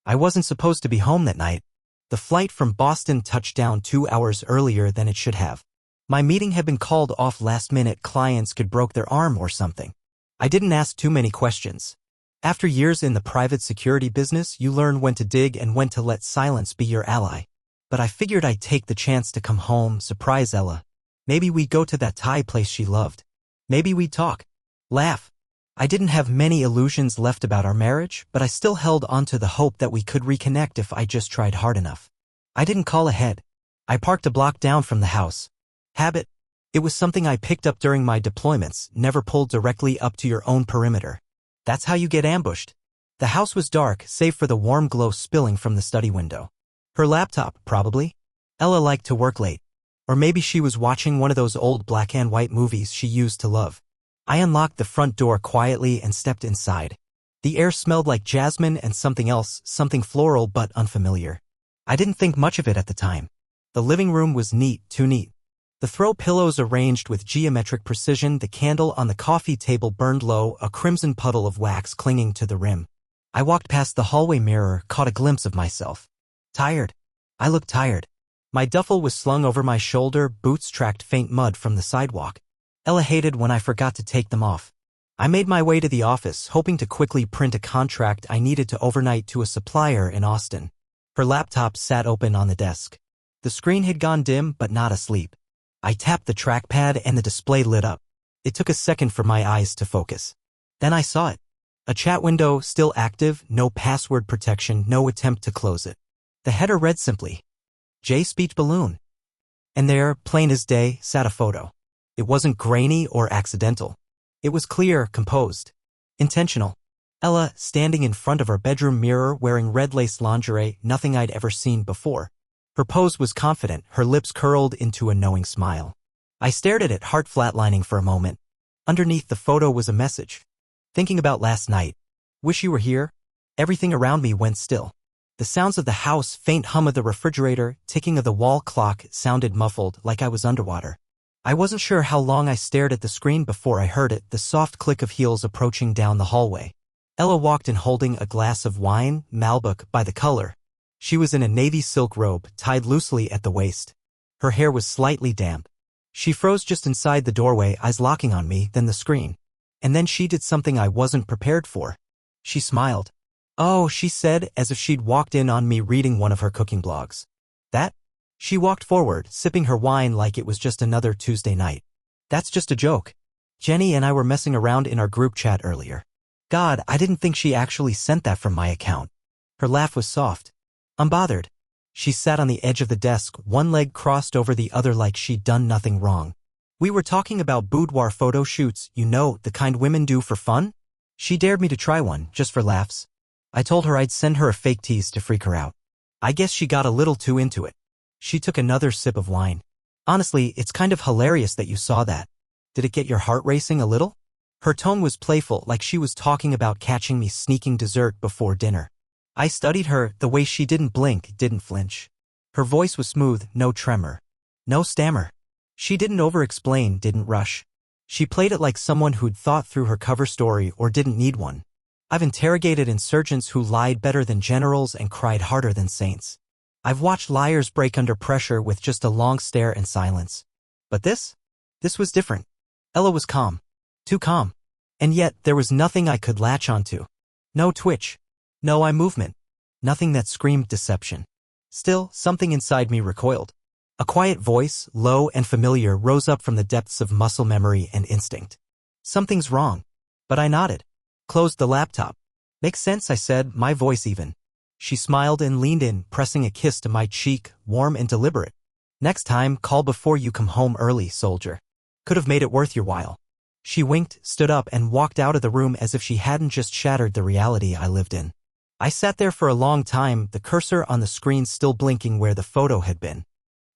I wasn't supposed to be home that night. The flight from Boston touched down 2 hours earlier than it should have. My meeting had been called off last minute. Clients could broke their arm or something. I didn't ask too many questions. After years in the private security business, you learn when to dig and when to let silence be your ally. But I figured I'd take the chance to come home, surprise Ella. Maybe we'd go to that Thai place she loved. Maybe we'd talk. Laugh. I didn't have many illusions left about our marriage, but I still held on to the hope that we could reconnect if I just tried hard enough. I didn't call ahead. I parked a block down from the house. Habit. It was something I picked up during my deployments, never pulled directly up to your own perimeter. That's how you get ambushed. The house was dark, save for the warm glow spilling from the study window. Her laptop, probably. Ella liked to work late. Or maybe she was watching one of those old black and white movies she used to love. I unlocked the front door quietly and stepped inside. The air smelled like jasmine and something else, something floral but unfamiliar. I didn't think much of it at the time. The living room was neat, too neat. The throw pillows arranged with geometric precision, the candle on the coffee table burned low, a crimson puddle of wax clinging to the rim. I walked past the hallway mirror, caught a glimpse of myself. Tired. I looked tired. My duffel was slung over my shoulder, boots tracked faint mud from the sidewalk. Ella hated when I forgot to take them off. I made my way to the office, hoping to quickly print a contract I needed to overnight to a supplier in Austin. Her laptop sat open on the desk. The screen had gone dim, but not asleep. I tapped the trackpad and the display lit up. It took a second for my eyes to focus. Then I saw it. A chat window, still active, no password protection, no attempt to close it. The header read simply, J Speech Balloon. And there, plain as day, sat a photo. It wasn't grainy or accidental. It was clear, composed, intentional. Ella, standing in front of her bedroom mirror wearing red lace lingerie, nothing I'd ever seen before. Her pose was confident, her lips curled into a knowing smile. I stared at it, heart flatlining for a moment. Underneath the photo was a message. Thinking about last night. Wish you were here. Everything around me went still. The sounds of the house, faint hum of the refrigerator, ticking of the wall clock sounded muffled, like I was underwater. I wasn't sure how long I stared at the screen before I heard it, the soft click of heels approaching down the hallway. Ella walked in holding a glass of wine, Malbec by the color. She was in a navy silk robe, tied loosely at the waist. Her hair was slightly damp. She froze just inside the doorway, eyes locking on me, then the screen. And then she did something I wasn't prepared for. She smiled. Oh, she said, as if she'd walked in on me reading one of her cooking blogs. That? She walked forward, sipping her wine like it was just another Tuesday night. That's just a joke. Jenny and I were messing around in our group chat earlier. God, I didn't think she actually sent that from my account. Her laugh was soft. Unbothered. She sat on the edge of the desk, one leg crossed over the other like she'd done nothing wrong. We were talking about boudoir photo shoots, you know, the kind women do for fun? She dared me to try one, just for laughs. I told her I'd send her a fake tease to freak her out. I guess she got a little too into it. She took another sip of wine. Honestly, it's kind of hilarious that you saw that. Did it get your heart racing a little? Her tone was playful, like she was talking about catching me sneaking dessert before dinner. I studied her, the way she didn't blink, didn't flinch. Her voice was smooth, no tremor. No stammer. She didn't over-explain, didn't rush. She played it like someone who'd thought through her cover story or didn't need one. I've interrogated insurgents who lied better than generals and cried harder than saints. I've watched liars break under pressure with just a long stare and silence. But this was different. Ella was calm. Too calm. And yet, there was nothing I could latch onto. No twitch. No eye movement. Nothing that screamed deception. Still, something inside me recoiled. A quiet voice, low and familiar, rose up from the depths of muscle memory and instinct. Something's wrong. But I nodded. Closed the laptop. Makes sense, I said, my voice even. She smiled and leaned in, pressing a kiss to my cheek, warm and deliberate. Next time, call before you come home early, soldier. Could have made it worth your while. She winked, stood up, and walked out of the room as if she hadn't just shattered the reality I lived in. I sat there for a long time, the cursor on the screen still blinking where the photo had been.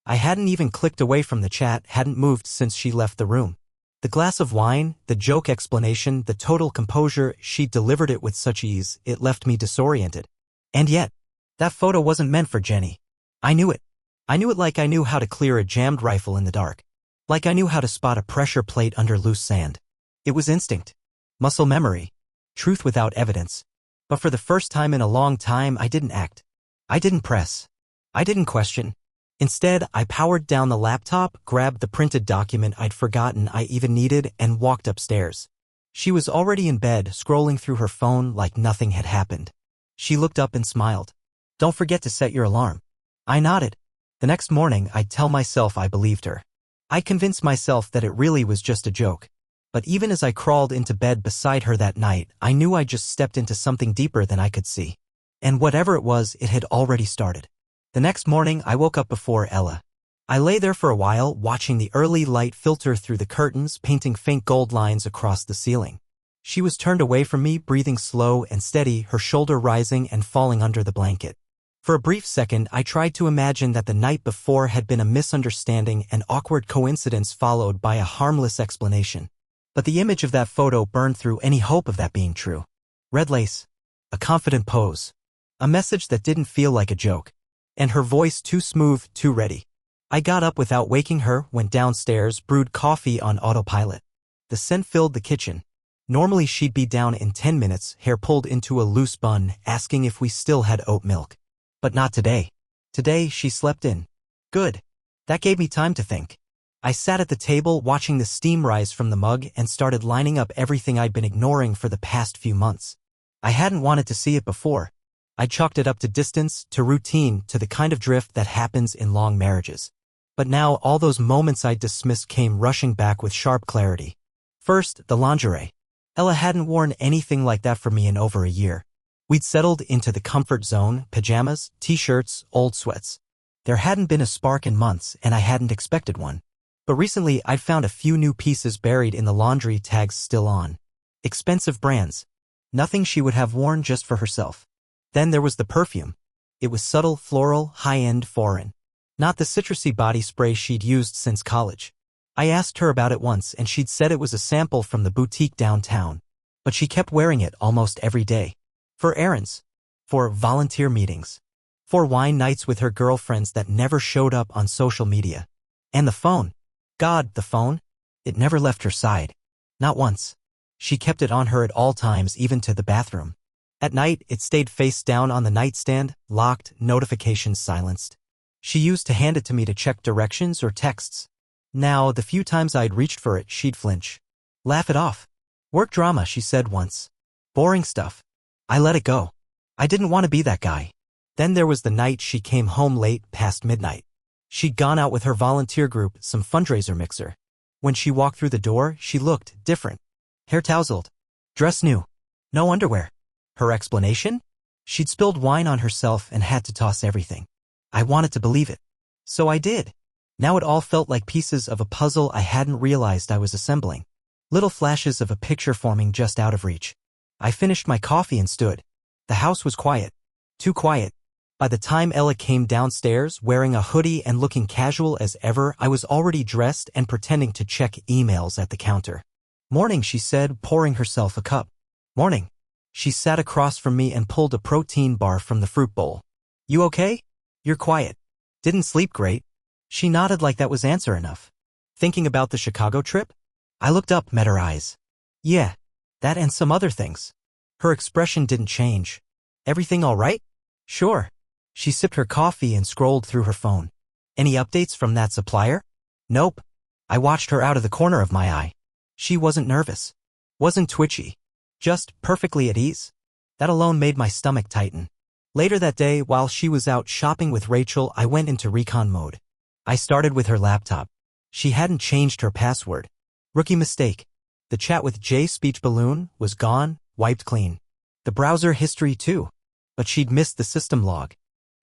I hadn't even clicked away from the chat, hadn't moved since she left the room. The glass of wine, the joke explanation, the total composure, she delivered it with such ease, it left me disoriented. And yet, that photo wasn't meant for Jenny. I knew it. I knew it like I knew how to clear a jammed rifle in the dark. Like I knew how to spot a pressure plate under loose sand. It was instinct. Muscle memory. Truth without evidence. But for the first time in a long time, I didn't act. I didn't press. I didn't question. Instead, I powered down the laptop, grabbed the printed document I'd forgotten I even needed, and walked upstairs. She was already in bed, scrolling through her phone like nothing had happened. She looked up and smiled. "Don't forget to set your alarm." I nodded. The next morning, I'd tell myself I believed her. I convinced myself that it really was just a joke. But even as I crawled into bed beside her that night, I knew I just stepped into something deeper than I could see. And whatever it was, it had already started. The next morning, I woke up before Ella. I lay there for a while, watching the early light filter through the curtains, painting faint gold lines across the ceiling. She was turned away from me, breathing slow and steady, her shoulder rising and falling under the blanket. For a brief second, I tried to imagine that the night before had been a misunderstanding, an awkward coincidence followed by a harmless explanation. But the image of that photo burned through any hope of that being true. Red lace. A confident pose. A message that didn't feel like a joke. And her voice too smooth, too ready. I got up without waking her, went downstairs, brewed coffee on autopilot. The scent filled the kitchen. Normally she'd be down in 10 minutes, hair pulled into a loose bun, asking if we still had oat milk. But not today. Today, she slept in. Good. That gave me time to think. I sat at the table watching the steam rise from the mug and started lining up everything I'd been ignoring for the past few months. I hadn't wanted to see it before. I chalked it up to distance, to routine, to the kind of drift that happens in long marriages. But now all those moments I'd dismissed came rushing back with sharp clarity. First, the lingerie. Ella hadn't worn anything like that for me in over a year. We'd settled into the comfort zone, pajamas, t-shirts, old sweats. There hadn't been a spark in months, and I hadn't expected one. But recently, I'd found a few new pieces buried in the laundry, tags still on. Expensive brands. Nothing she would have worn just for herself. Then there was the perfume. It was subtle, floral, high-end, foreign. Not the citrusy body spray she'd used since college. I asked her about it once, and she'd said it was a sample from the boutique downtown. But she kept wearing it almost every day. For errands. For volunteer meetings. For wine nights with her girlfriends that never showed up on social media. And the phone. God, the phone. It never left her side. Not once. She kept it on her at all times, even to the bathroom. At night, it stayed face down on the nightstand, locked, notifications silenced. She used to hand it to me to check directions or texts. Now, the few times I'd reached for it, she'd flinch. Laugh it off. Work drama, she said once. Boring stuff. I let it go. I didn't want to be that guy. Then there was the night she came home late, past midnight. She'd gone out with her volunteer group, some fundraiser mixer. When she walked through the door, she looked different. Hair tousled. Dress new. No underwear. Her explanation? She'd spilled wine on herself and had to toss everything. I wanted to believe it. So I did. Now it all felt like pieces of a puzzle I hadn't realized I was assembling. Little flashes of a picture forming just out of reach. I finished my coffee and stood. The house was quiet. Too quiet. By the time Ella came downstairs, wearing a hoodie and looking casual as ever, I was already dressed and pretending to check emails at the counter. "Morning," she said, pouring herself a cup. "Morning." She sat across from me and pulled a protein bar from the fruit bowl. "You okay? You're quiet. Didn't sleep great." She nodded like that was answer enough. "Thinking about the Chicago trip?" I looked up, met her eyes. "Yeah, that and some other things." Her expression didn't change. "Everything all right?" "Sure." She sipped her coffee and scrolled through her phone. "Any updates from that supplier?" "Nope." I watched her out of the corner of my eye. She wasn't nervous. Wasn't twitchy. Just perfectly at ease. That alone made my stomach tighten. Later that day, while she was out shopping with Rachel, I went into recon mode. I started with her laptop. She hadn't changed her password. Rookie mistake. The chat with Jay speech balloon was gone, wiped clean. The browser history too. But she'd missed the system log.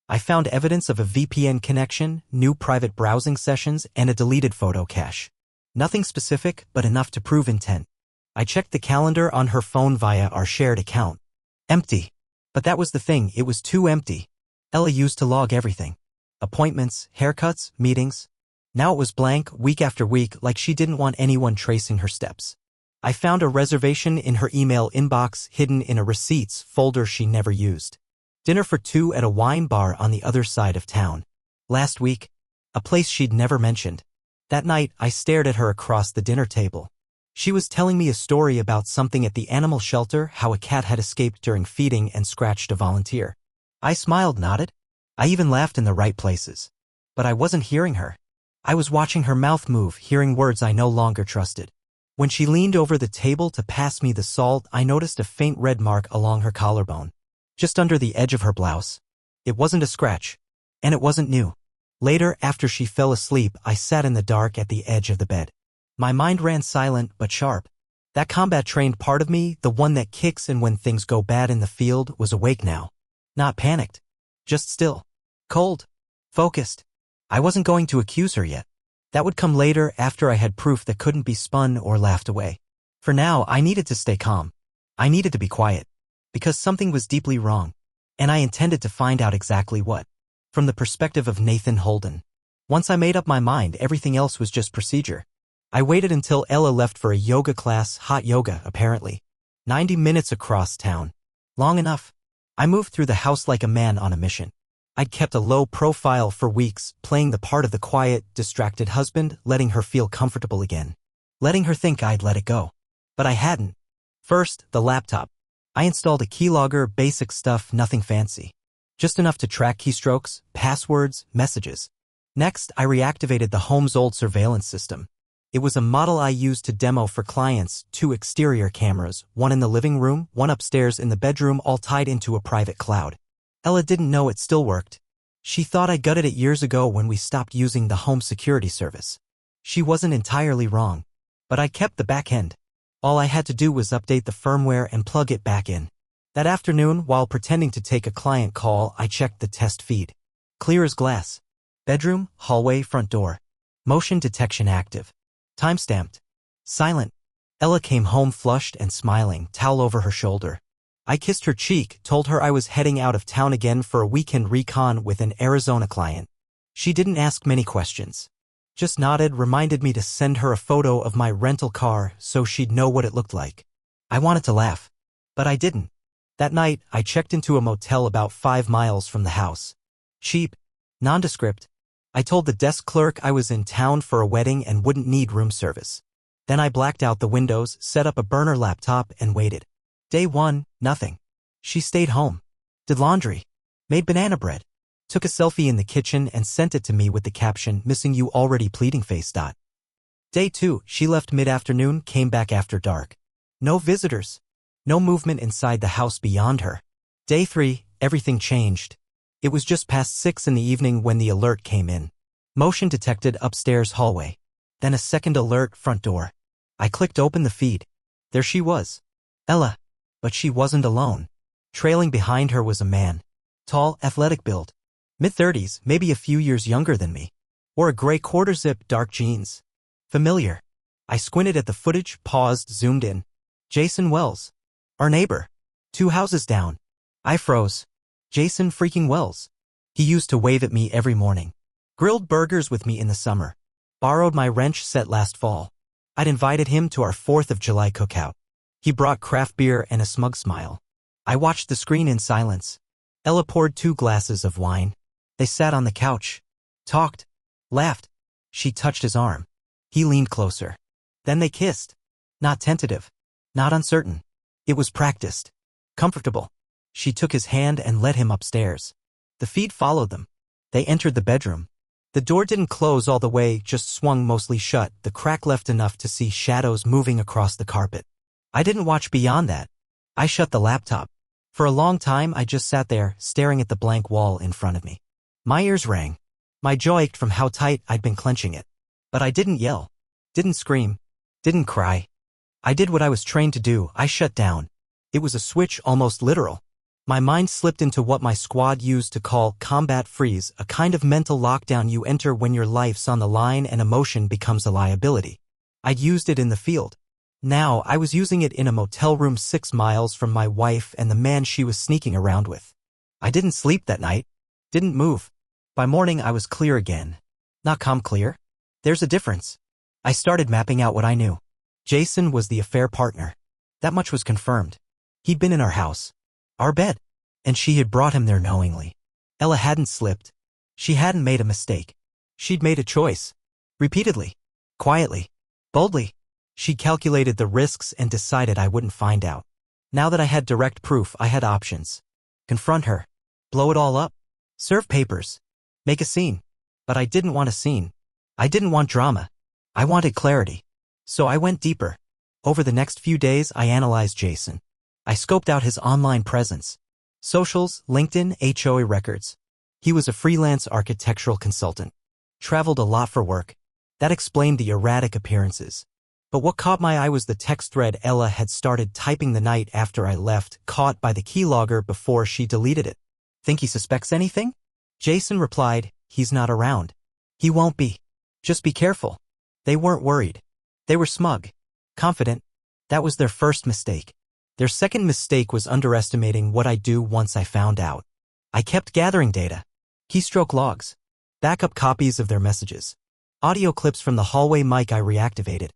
I found evidence of a VPN connection, new private browsing sessions, and a deleted photo cache. Nothing specific, but enough to prove intent. I checked the calendar on her phone via our shared account. Empty. But that was the thing, it was too empty. Ella used to log everything. Appointments, haircuts, meetings. Now it was blank, week after week, like she didn't want anyone tracing her steps. I found a reservation in her email inbox hidden in a receipts folder she never used. Dinner for two at a wine bar on the other side of town. Last week. A place she'd never mentioned. That night, I stared at her across the dinner table. She was telling me a story about something at the animal shelter, how a cat had escaped during feeding and scratched a volunteer. I smiled, nodded. I even laughed in the right places. But I wasn't hearing her. I was watching her mouth move, hearing words I no longer trusted. When she leaned over the table to pass me the salt, I noticed a faint red mark along her collarbone, just under the edge of her blouse. It wasn't a scratch, and it wasn't new. Later, after she fell asleep, I sat in the dark at the edge of the bed. My mind ran silent but sharp. That combat-trained part of me, the one that kicks in when things go bad in the field, was awake now. Not panicked. Just still. Cold. Focused. I wasn't going to accuse her yet. That would come later, after I had proof that couldn't be spun or laughed away. For now, I needed to stay calm. I needed to be quiet. Because something was deeply wrong. And I intended to find out exactly what. From the perspective of Nathan Holden. Once I made up my mind, everything else was just procedure. I waited until Ella left for a yoga class, hot yoga, apparently. 90 minutes across town. Long enough. I moved through the house like a man on a mission. I'd kept a low profile for weeks, playing the part of the quiet, distracted husband, letting her feel comfortable again. Letting her think I'd let it go. But I hadn't. First, the laptop. I installed a keylogger, basic stuff, nothing fancy. Just enough to track keystrokes, passwords, messages. Next, I reactivated the home's old surveillance system. It was a model I used to demo for clients, 2 exterior cameras, one in the living room, one upstairs in the bedroom, all tied into a private cloud. Ella didn't know it still worked. She thought I gutted it years ago when we stopped using the home security service. She wasn't entirely wrong. But I kept the back end. All I had to do was update the firmware and plug it back in. That afternoon, while pretending to take a client call, I checked the test feed. Clear as glass. Bedroom, hallway, front door. Motion detection active. Timestamped. Silent. Ella came home flushed and smiling, towel over her shoulder. I kissed her cheek, told her I was heading out of town again for a weekend recon with an Arizona client. She didn't ask many questions. Just nodded, reminded me to send her a photo of my rental car so she'd know what it looked like. I wanted to laugh. But I didn't. That night, I checked into a motel about 5 miles from the house. Cheap. Nondescript. I told the desk clerk I was in town for a wedding and wouldn't need room service. Then I blacked out the windows, set up a burner laptop, and waited. Day 1, nothing. She stayed home. Did laundry. Made banana bread. Took a selfie in the kitchen and sent it to me with the caption, "Missing you already, pleading face." Day 2, she left mid-afternoon, came back after dark. No visitors. No movement inside the house beyond her. Day 3, everything changed. It was just past 6 in the evening when the alert came in. Motion detected upstairs hallway. Then a second alert, front door. I clicked open the feed. There she was. Ella. But she wasn't alone. Trailing behind her was a man. Tall, athletic build. Mid-30s, maybe a few years younger than me. Wore a gray quarter-zip, dark jeans. Familiar. I squinted at the footage, paused, zoomed in. Jason Wells. Our neighbor. 2 houses down. I froze. Jason freaking Wells. He used to wave at me every morning. Grilled burgers with me in the summer. Borrowed my wrench set last fall. I'd invited him to our 4th of July cookout. He brought craft beer and a smug smile. I watched the screen in silence. Ella poured 2 glasses of wine. They sat on the couch. Talked. Laughed. She touched his arm. He leaned closer. Then they kissed. Not tentative. Not uncertain. It was practiced. Comfortable. She took his hand and led him upstairs. The feed followed them. They entered the bedroom. The door didn't close all the way, just swung mostly shut, the crack left enough to see shadows moving across the carpet. I didn't watch beyond that. I shut the laptop. For a long time, I just sat there, staring at the blank wall in front of me. My ears rang. My jaw ached from how tight I'd been clenching it. But I didn't yell. Didn't scream. Didn't cry. I did what I was trained to do. I shut down. It was a switch, almost literal. My mind slipped into what my squad used to call combat freeze, a kind of mental lockdown you enter when your life's on the line and emotion becomes a liability. I'd used it in the field. Now I was using it in a motel room 6 miles from my wife and the man she was sneaking around with. I didn't sleep that night. Didn't move. By morning I was clear again. Not calm clear. There's a difference. I started mapping out what I knew. Jason was the affair partner. That much was confirmed. He'd been in our house. Our bed. And she had brought him there knowingly. Ella hadn't slipped. She hadn't made a mistake. She'd made a choice. Repeatedly. Quietly. Boldly. She calculated the risks and decided I wouldn't find out. Now that I had direct proof, I had options. Confront her. Blow it all up. Serve papers. Make a scene. But I didn't want a scene. I didn't want drama. I wanted clarity. So I went deeper. Over the next few days, I analyzed Jason. I scoped out his online presence. Socials, LinkedIn, HOA records. He was a freelance architectural consultant. Traveled a lot for work. That explained the erratic appearances. But what caught my eye was the text thread Ella had started typing the night after I left, caught by the keylogger before she deleted it. Think he suspects anything? Jason replied, he's not around. He won't be. Just be careful. They weren't worried. They were smug. Confident. That was their first mistake. Their second mistake was underestimating what I'd do once I found out. I kept gathering data. Keystroke logs. Backup copies of their messages. Audio clips from the hallway mic I reactivated.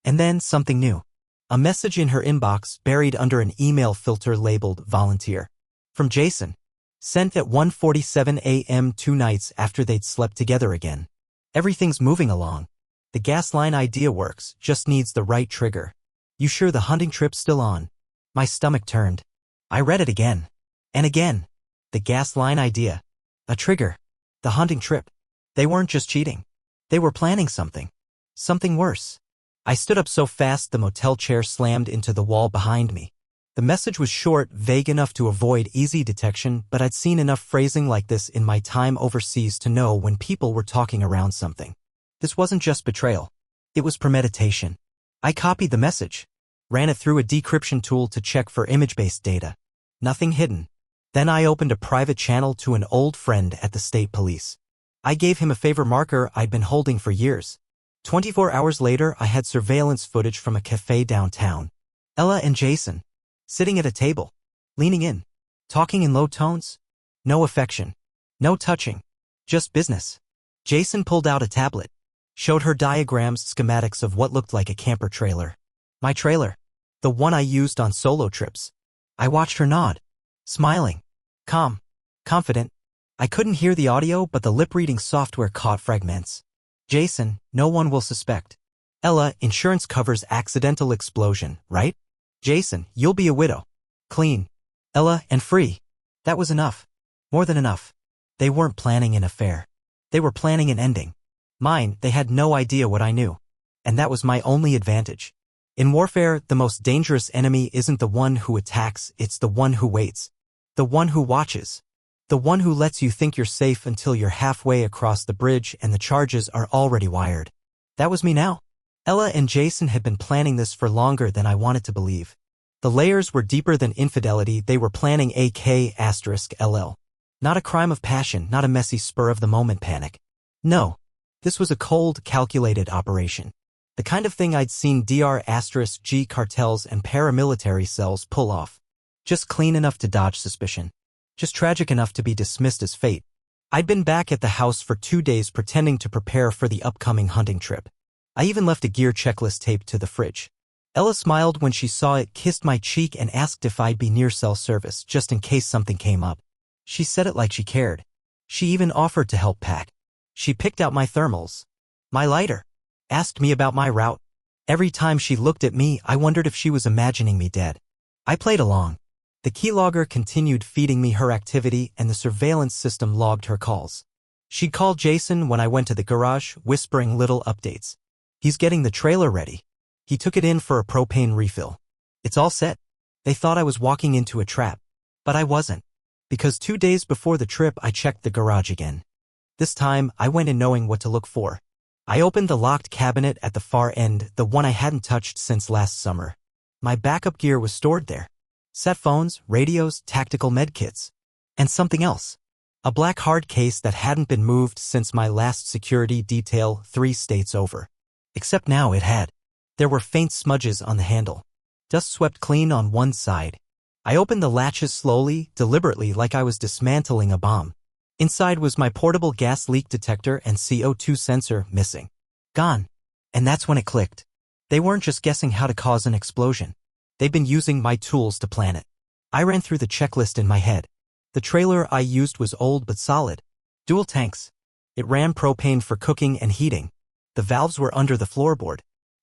And then something new. A message in her inbox buried under an email filter labeled volunteer. From Jason. Sent at 1:47 a.m. 2 nights after they'd slept together again. Everything's moving along. The gas line idea works, just needs the right trigger. You sure the hunting trip's still on? My stomach turned. I read it again. And again. The gas line idea. A trigger. The hunting trip. They weren't just cheating. They were planning something. Something worse. I stood up so fast the motel chair slammed into the wall behind me. The message was short, vague enough to avoid easy detection, but I'd seen enough phrasing like this in my time overseas to know when people were talking around something. This wasn't just betrayal. It was premeditation. I copied the message. Ran it through a decryption tool to check for image-based data. Nothing hidden. Then I opened a private channel to an old friend at the state police. I gave him a favor marker I'd been holding for years. 24 hours later, I had surveillance footage from a cafe downtown. Ella and Jason. Sitting at a table. Leaning in. Talking in low tones. No affection. No touching. Just business. Jason pulled out a tablet. Showed her diagrams, schematics of what looked like a camper trailer. My trailer. The one I used on solo trips. I watched her nod. Smiling. Calm. Confident. I couldn't hear the audio, but the lip-reading software caught fragments. Jason, no one will suspect. Ella, insurance covers accidental explosion, right? Jason, you'll be a widow. Clean. Ella, and free. That was enough. More than enough. They weren't planning an affair. They were planning an ending. Mine, they had no idea what I knew. And that was my only advantage. In warfare, the most dangerous enemy isn't the one who attacks, it's the one who waits. The one who watches. The one who lets you think you're safe until you're halfway across the bridge and the charges are already wired. That was me now. Ella and Jason had been planning this for longer than I wanted to believe. The layers were deeper than infidelity. They were planning AK*LL. Not a crime of passion, not a messy spur-of-the-moment panic. No. This was a cold, calculated operation. The kind of thing I'd seen Dr*G cartels and paramilitary cells pull off. Just clean enough to dodge suspicion. Just tragic enough to be dismissed as fate. I'd been back at the house for 2 days pretending to prepare for the upcoming hunting trip. I even left a gear checklist taped to the fridge. Ella smiled when she saw it, kissed my cheek, and asked if I'd be near cell service just in case something came up. She said it like she cared. She even offered to help pack. She picked out my thermals. My lighter. Asked me about my route. Every time she looked at me, I wondered if she was imagining me dead. I played along. The keylogger continued feeding me her activity and the surveillance system logged her calls. She'd call Jason when I went to the garage, whispering little updates. He's getting the trailer ready. He took it in for a propane refill. It's all set. They thought I was walking into a trap. But I wasn't. Because 2 days before the trip, I checked the garage again. This time, I went in knowing what to look for. I opened the locked cabinet at the far end, the one I hadn't touched since last summer. My backup gear was stored there. Set phones, radios, tactical medkits. And something else. A black hard case that hadn't been moved since my last security detail 3 states over. Except now it had. There were faint smudges on the handle. Dust swept clean on one side. I opened the latches slowly, deliberately, like I was dismantling a bomb. Inside was my portable gas leak detector and CO2 sensor missing. Gone. And that's when it clicked. They weren't just guessing how to cause an explosion. They'd been using my tools to plan it. I ran through the checklist in my head. The trailer I used was old but solid. Dual tanks. It ran propane for cooking and heating. The valves were under the floorboard.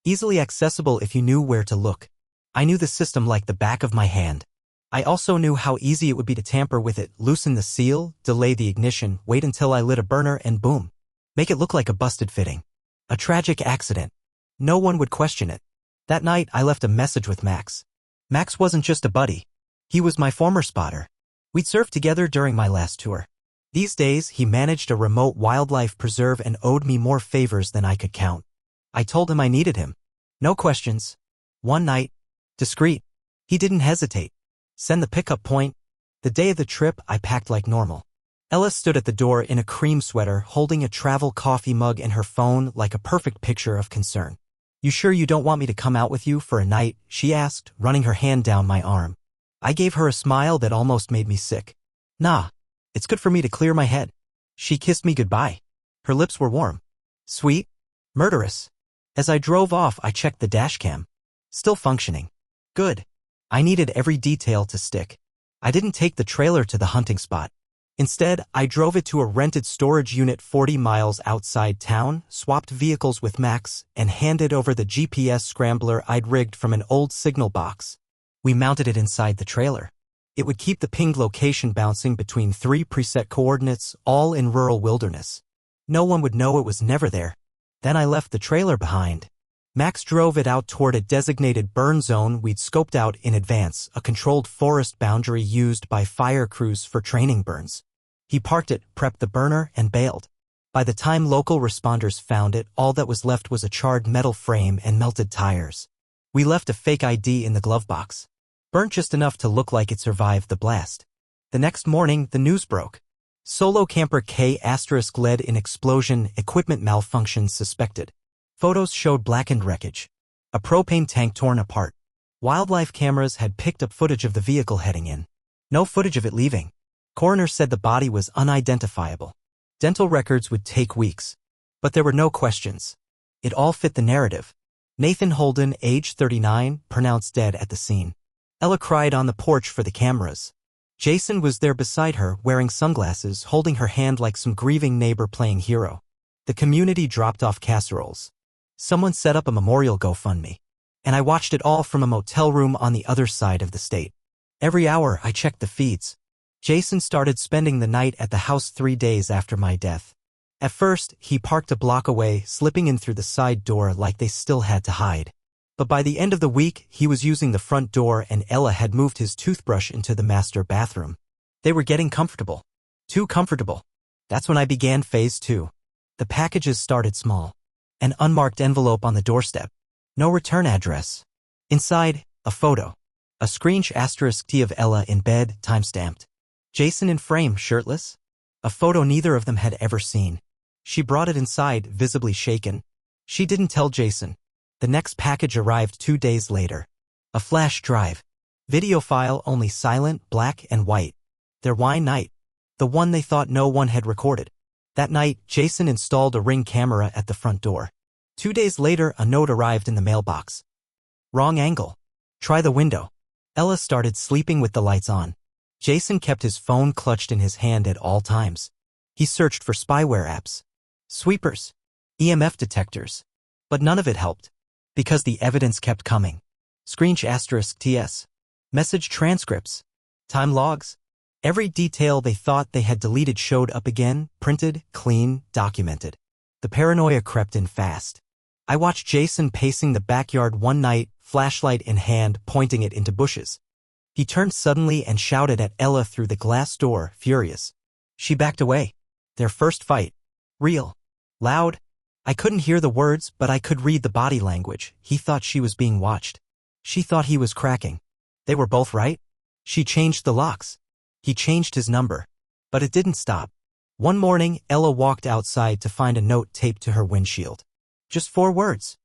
Easily accessible if you knew where to look. I knew the system like the back of my hand. I also knew how easy it would be to tamper with it, loosen the seal, delay the ignition, wait until I lit a burner, and boom. Make it look like a busted fitting. A tragic accident. No one would question it. That night, I left a message with Max. Max wasn't just a buddy. He was my former spotter. We'd served together during my last tour. These days, he managed a remote wildlife preserve and owed me more favors than I could count. I told him I needed him. No questions. One night. Discreet. He didn't hesitate. Send the pickup point. The day of the trip, I packed like normal. Ella stood at the door in a cream sweater, holding a travel coffee mug and her phone like a perfect picture of concern. You sure you don't want me to come out with you for a night? She asked, running her hand down my arm. I gave her a smile that almost made me sick. Nah. It's good for me to clear my head. She kissed me goodbye. Her lips were warm. Sweet. Murderous. As I drove off, I checked the dashcam. Still functioning. Good. I needed every detail to stick. I didn't take the trailer to the hunting spot. Instead, I drove it to a rented storage unit 40 miles outside town, swapped vehicles with Max, and handed over the GPS scrambler I'd rigged from an old signal box. We mounted it inside the trailer. It would keep the pinged location bouncing between 3 preset coordinates, all in rural wilderness. No one would know it was never there. Then I left the trailer behind. Max drove it out toward a designated burn zone we'd scoped out in advance, a controlled forest boundary used by fire crews for training burns. He parked it, prepped the burner, and bailed. By the time local responders found it, all that was left was a charred metal frame and melted tires. We left a fake ID in the glove box. Burnt just enough to look like it survived the blast. The next morning, the news broke. Solo camper K** led in explosion, equipment malfunction suspected. Photos showed blackened wreckage. A propane tank torn apart. Wildlife cameras had picked up footage of the vehicle heading in. No footage of it leaving. Coroner said the body was unidentifiable. Dental records would take weeks. But there were no questions. It all fit the narrative. Nathan Holden, age 39, pronounced dead at the scene. Ella cried on the porch for the cameras. Jason was there beside her, wearing sunglasses, holding her hand like some grieving neighbor playing hero. The community dropped off casseroles. Someone set up a memorial GoFundMe. And I watched it all from a motel room on the other side of the state. Every hour, I checked the feeds. Jason started spending the night at the house 3 days after my death. At first, he parked a block away, slipping in through the side door like they still had to hide. But by the end of the week, he was using the front door and Ella had moved his toothbrush into the master bathroom. They were getting comfortable. Too comfortable. That's when I began phase 2. The packages started small. An unmarked envelope on the doorstep. No return address. Inside, a photo. A screenshot *T of Ella in bed, time-stamped. Jason in frame, shirtless. A photo neither of them had ever seen. She brought it inside, visibly shaken. She didn't tell Jason. The next package arrived 2 days later. A flash drive. Video file only silent, black and white. Their wine night. The one they thought no one had recorded. That night, Jason installed a Ring camera at the front door. 2 days later, a note arrived in the mailbox. Wrong angle. Try the window. Ella started sleeping with the lights on. Jason kept his phone clutched in his hand at all times. He searched for spyware apps. Sweepers. EMF detectors. But none of it helped. Because the evidence kept coming. Screenshot *TS. Message transcripts. Time logs. Every detail they thought they had deleted showed up again, printed, clean, documented. The paranoia crept in fast. I watched Jason pacing the backyard one night, flashlight in hand, pointing it into bushes. He turned suddenly and shouted at Ella through the glass door, furious. She backed away. Their first fight. Real. Loud. I couldn't hear the words, but I could read the body language. He thought she was being watched. She thought he was cracking. They were both right. She changed the locks. He changed his number. But it didn't stop. One morning, Ella walked outside to find a note taped to her windshield. Just 4 words.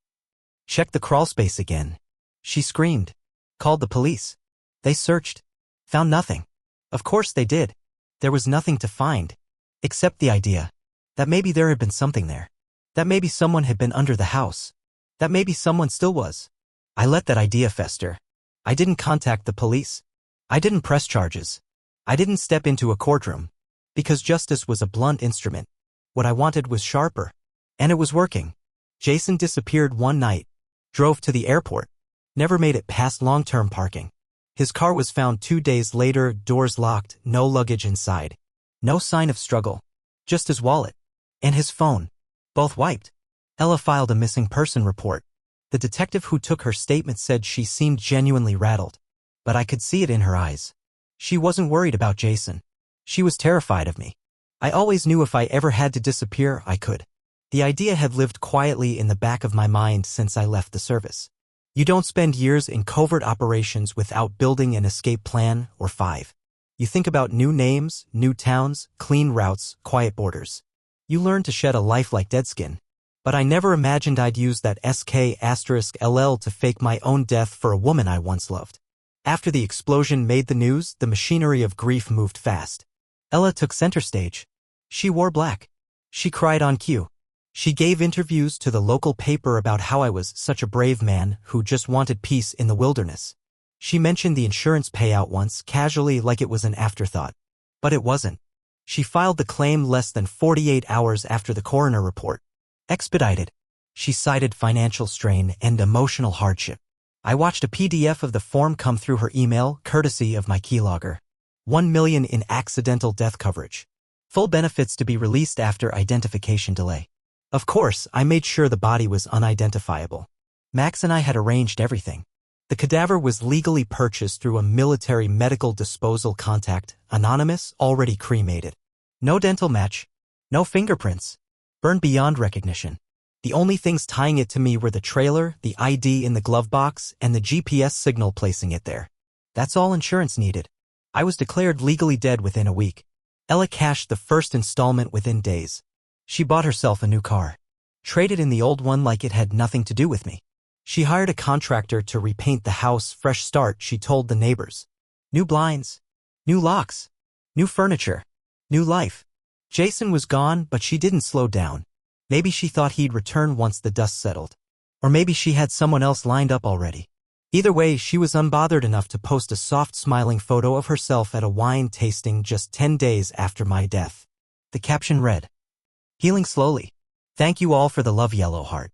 Check the crawlspace again. She screamed. Called the police. They searched. Found nothing. Of course they did. There was nothing to find. Except the idea. That maybe there had been something there. That maybe someone had been under the house. That maybe someone still was. I let that idea fester. I didn't contact the police. I didn't press charges. I didn't step into a courtroom. Because justice was a blunt instrument. What I wanted was sharper. And it was working. Jason disappeared one night. Drove to the airport. Never made it past long-term parking. His car was found 2 days later, doors locked, no luggage inside. No sign of struggle. Just his wallet. And his phone. Both wiped. Ella filed a missing person report. The detective who took her statement said she seemed genuinely rattled. But I could see it in her eyes. She wasn't worried about Jason. She was terrified of me. I always knew if I ever had to disappear, I could. The idea had lived quietly in the back of my mind since I left the service. You don't spend years in covert operations without building an escape plan or 5. You think about new names, new towns, clean routes, quiet borders. You learn to shed a life like deadskin. But I never imagined I'd use that SK*LL to fake my own death for a woman I once loved. After the explosion made the news, the machinery of grief moved fast. Ella took center stage. She wore black. She cried on cue. She gave interviews to the local paper about how I was such a brave man who just wanted peace in the wilderness. She mentioned the insurance payout once, casually like it was an afterthought. But it wasn't. She filed the claim less than 48 hours after the coroner report. Expedited. She cited financial strain and emotional hardship. I watched a PDF of the form come through her email, courtesy of my keylogger. 1 million in accidental death coverage. Full benefits to be released after identification delay. Of course, I made sure the body was unidentifiable. Max and I had arranged everything. The cadaver was legally purchased through a military medical disposal contact, anonymous, already cremated. No dental match. No fingerprints. Burned beyond recognition. The only things tying it to me were the trailer, the ID in the glove box, and the GPS signal placing it there. That's all insurance needed. I was declared legally dead within a week. Ella cashed the first installment within days. She bought herself a new car. Traded in the old one like it had nothing to do with me. She hired a contractor to repaint the house. Fresh start, she told the neighbors. New blinds. New locks. New furniture. New life. Jason was gone, but she didn't slow down. Maybe she thought he'd return once the dust settled. Or maybe she had someone else lined up already. Either way, she was unbothered enough to post a soft smiling photo of herself at a wine tasting just 10 days after my death. The caption read, "Healing slowly. Thank you all for the love, yellow heart."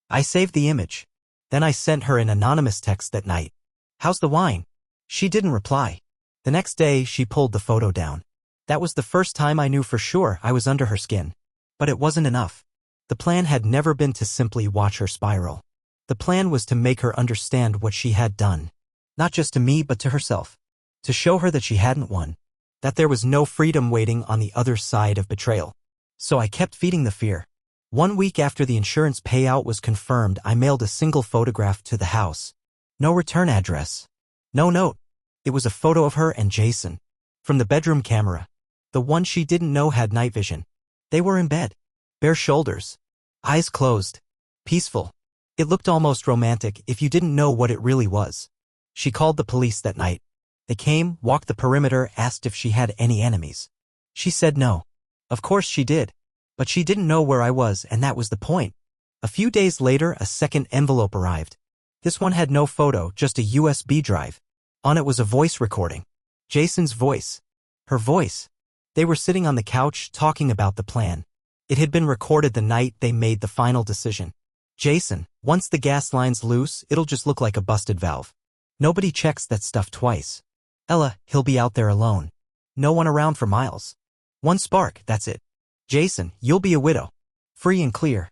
I saved the image. Then I sent her an anonymous text that night. "How's the wine?" She didn't reply. The next day, she pulled the photo down. That was the first time I knew for sure I was under her skin. But it wasn't enough. The plan had never been to simply watch her spiral. The plan was to make her understand what she had done. Not just to me, but to herself. To show her that she hadn't won. That there was no freedom waiting on the other side of betrayal. So I kept feeding the fear. 1 week after the insurance payout was confirmed, I mailed a single photograph to the house. No return address. No note. It was a photo of her and Jason. From the bedroom camera. The one she didn't know had night vision. They were in bed. Bare shoulders. Eyes closed. Peaceful. It looked almost romantic if you didn't know what it really was. She called the police that night. They came, walked the perimeter, asked if she had any enemies. She said no. Of course she did. But she didn't know where I was, and that was the point. A few days later, a second envelope arrived. This one had no photo, just a USB drive. On it was a voice recording. Jason's voice. Her voice. They were sitting on the couch, talking about the plan. It had been recorded the night they made the final decision. "Jason, once the gas line's loose, it'll just look like a busted valve. Nobody checks that stuff twice. Ella, he'll be out there alone. No one around for miles. One spark, that's it. Jason, you'll be a widow. Free and clear."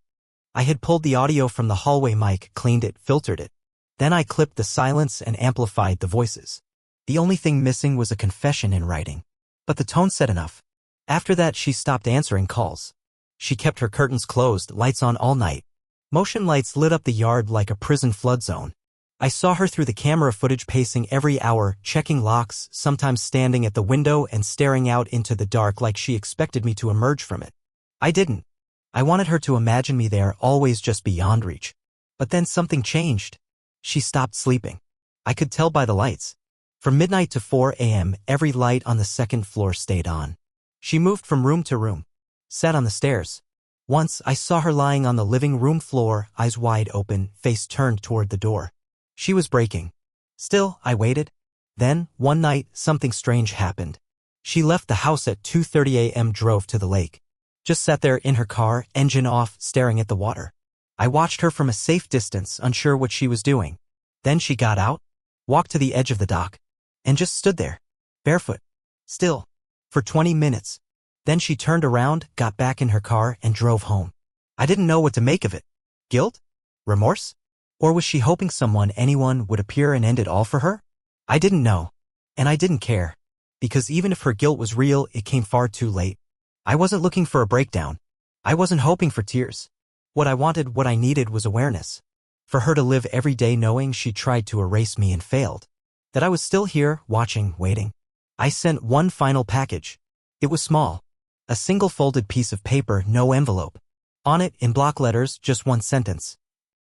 I had pulled the audio from the hallway mic, cleaned it, filtered it. Then I clipped the silence and amplified the voices. The only thing missing was a confession in writing. But the tone said enough. After that, she stopped answering calls. She kept her curtains closed, lights on all night. Motion lights lit up the yard like a prison flood zone. I saw her through the camera footage pacing every hour, checking locks, sometimes standing at the window and staring out into the dark like she expected me to emerge from it. I didn't. I wanted her to imagine me there, always just beyond reach. But then something changed. She stopped sleeping. I could tell by the lights. From midnight to 4 a.m., every light on the second floor stayed on. She moved from room to room. Sat on the stairs. Once, I saw her lying on the living room floor, eyes wide open, face turned toward the door. She was breaking. Still, I waited. Then, one night, something strange happened. She left the house at 2:30 a.m., drove to the lake. Just sat there in her car, engine off, staring at the water. I watched her from a safe distance, unsure what she was doing. Then she got out, walked to the edge of the dock, and just stood there, barefoot, still, for 20 minutes. Then she turned around, got back in her car, and drove home. I didn't know what to make of it. Guilt? Remorse? Or was she hoping anyone would appear and end it all for her? I didn't know. And I didn't care. Because even if her guilt was real, it came far too late. I wasn't looking for a breakdown. I wasn't hoping for tears. What I needed was awareness. For her to live every day knowing she tried to erase me and failed. That I was still here, watching, waiting. I sent one final package. It was small. A single folded piece of paper, no envelope. On it, in block letters, just one sentence.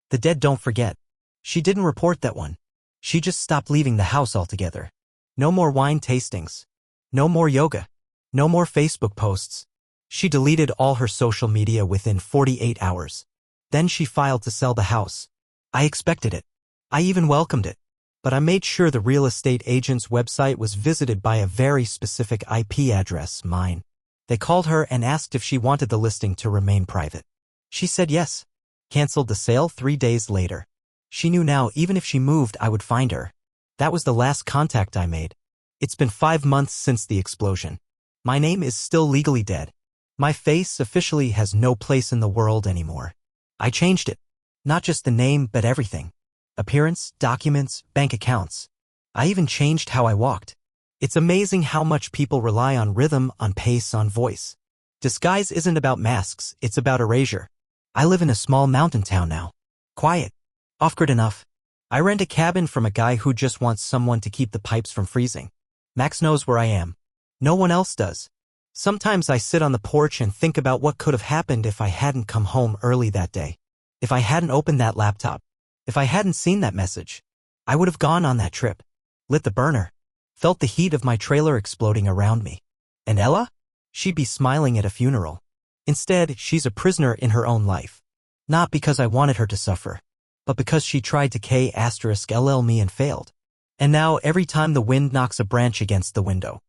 The dead don't forget. She didn't report that one. She just stopped leaving the house altogether. No more wine tastings. No more yoga. No more Facebook posts. She deleted all her social media within 48 hours. Then she filed to sell the house. I expected it. I even welcomed it. But I made sure the real estate agent's website was visited by a very specific IP address, mine. They called her and asked if she wanted the listing to remain private. She said yes. Canceled the sale 3 days later. She knew now even if she moved I would find her. That was the last contact I made. It's been 5 months since the explosion. My name is still legally dead. My face officially has no place in the world anymore. I changed it. Not just the name, but everything. Appearance, documents, bank accounts. I even changed how I walked. It's amazing how much people rely on rhythm, on pace, on voice. Disguise isn't about masks, it's about erasure. I live in a small mountain town now. Quiet. Off-grid enough. I rent a cabin from a guy who just wants someone to keep the pipes from freezing. Max knows where I am. No one else does. Sometimes I sit on the porch and think about what could have happened if I hadn't come home early that day. If I hadn't opened that laptop. If I hadn't seen that message. I would have gone on that trip. Lit the burner. Felt the heat of my trailer exploding around me. And Ella? She'd be smiling at a funeral. Instead, she's a prisoner in her own life. Not because I wanted her to suffer, but because she tried to K*LL me and failed. And now every time the wind knocks a branch against the window.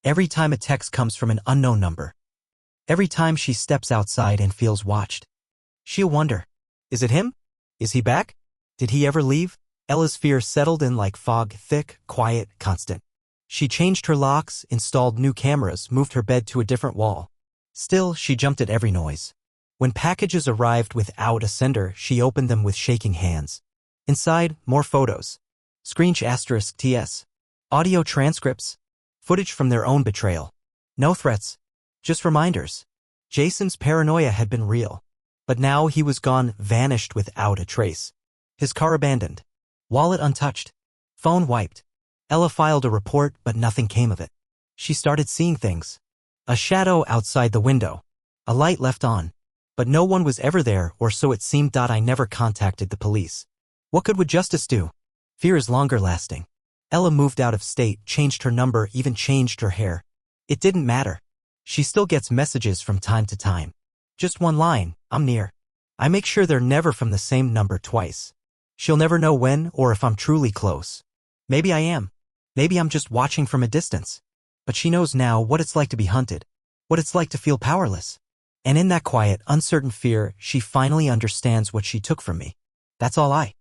Every time a text comes from an unknown number. Every time she steps outside and feels watched. She'll wonder, is it him? Is he back? Did he ever leave? Ella's fear settled in like fog, thick, quiet, constant. She changed her locks, installed new cameras, moved her bed to a different wall. Still, she jumped at every noise. When packages arrived without a sender, she opened them with shaking hands. Inside, more photos. *TS. Audio transcripts. Footage from their own betrayal. No threats. Just reminders. Jason's paranoia had been real. But now he was gone, vanished without a trace. His car abandoned. Wallet untouched. Phone wiped. Ella filed a report, but nothing came of it. She started seeing things. A shadow outside the window. A light left on. But no one was ever there, or so it seemed. I never contacted the police. What good would justice do? Fear is longer lasting. Ella moved out of state, changed her number, even changed her hair. It didn't matter. She still gets messages from time to time. Just one line, I'm near. I make sure they're never from the same number twice. She'll never know when or if I'm truly close. Maybe I am. Maybe I'm just watching from a distance. But she knows now what it's like to be hunted. What it's like to feel powerless. And in that quiet, uncertain fear, she finally understands what she took from me. That's all I